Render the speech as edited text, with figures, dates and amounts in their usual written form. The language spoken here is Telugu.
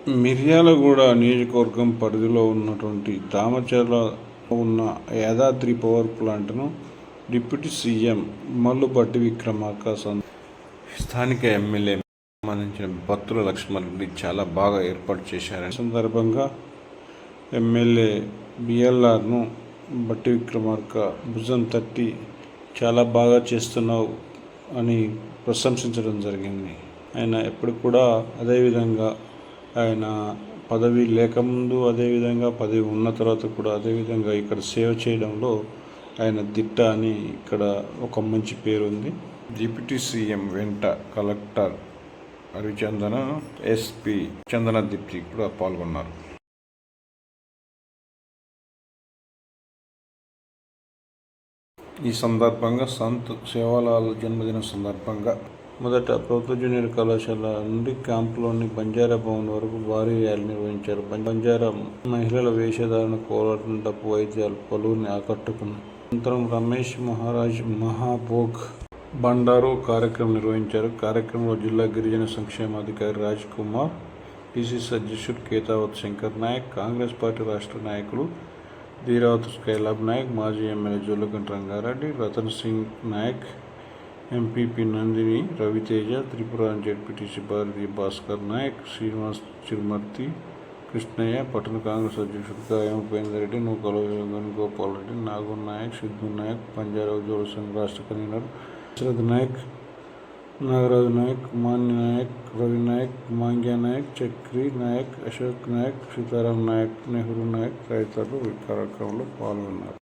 మిర్యాలగూడ నియోజకవర్గం పరిధిలో ఉన్నటువంటి దామచర్ల ఉన్న యాదాద్రి పవర్ ప్లాంట్ను డిప్యూటీ సీఎం మల్లుభట్టి విక్రమార్క స్థానిక ఎమ్మెల్యే సంబంధించిన బత్తుల లక్ష్మారెడ్డి చాలా బాగా ఏర్పాటు చేశారు. ఈ సందర్భంగా ఎమ్మెల్యే బిఎల్ఆర్ను భట్టి విక్రమార్క భుజం తట్టి చాలా బాగా చేస్తున్నావు అని ప్రశంసించడం జరిగింది. ఆయన ఎప్పుడు కూడా అదేవిధంగా ఆయన పదవి లేకముందు అదేవిధంగా పదవి ఉన్న తర్వాత కూడా అదేవిధంగా ఇక్కడ సేవ చేయడంలో ఆయన దిట్ట అని ఇక్కడ ఒక మంచి పేరు ఉంది. డిప్యూటీ సీఎం వెంట కలెక్టర్ హరిచందన, ఎస్పీ చందన దీప్తి కూడా పాల్గొన్నారు. ఈ సందర్భంగా సంత్ సేవాలాల్ జన్మదిన సందర్భంగా మొదట ప్రభుత్వ జూనియర్ కళాశాల నుండి క్యాంపులోని బంజారా భవన్ వరకు భారీ ర్యాలీ నిర్వహించారు. బంజారా మహిళల వేషధారణ, కోలాటం, డప్పు వాయిద్యాలు పలువురిని ఆకట్టుకున్నాయి. అనంతరం రమేష్ మహారాజ్ మహాభోగ్ బండారు కార్యక్రమం నిర్వహించారు. కార్యక్రమంలో జిల్లా గిరిజన సంక్షేమాధికారి రాజ్ కుమార్, పిసిసి అధ్యక్షుడు కేతావత్ శంకర్ నాయక్, కాంగ్రెస్ పార్టీ రాష్ట్ర నాయకులు ధీరావత్ స్కైలాబ్ నాయక్, మాజీ MLA Jollaganti Ranga Reddy, Ratan Singh Naik, MPP Nandini Ravi Teja, Tripura ZPTC Bharathi Bhaskar Naik, Srinivas Chirumarthi, Krishnaiah, పట్టణ కాంగ్రెస్ అధ్యక్షుడు గాయం ఉపేందర్ రెడ్డి, నూకల వేణుగోపాల్ రెడ్డి, నాగూర్ నాయక్, సిద్ధు నాయక్, పంజారా ఉద్యోగుల సంఘ రాష్ట్ర కన్వీనర్ దశరథ్ నాయక్, నాగరాజు నాయక్, మాన్య నాయక్, రవి నాయక్, మాంగ్యా నాయక్, చక్రి నాయక్, అశోక్ నాయక్, సీతారాం నాయక్, నెహ్రూ నాయక్ తదితరులు ఈ కార్యక్రమంలో పాల్గొన్నారు.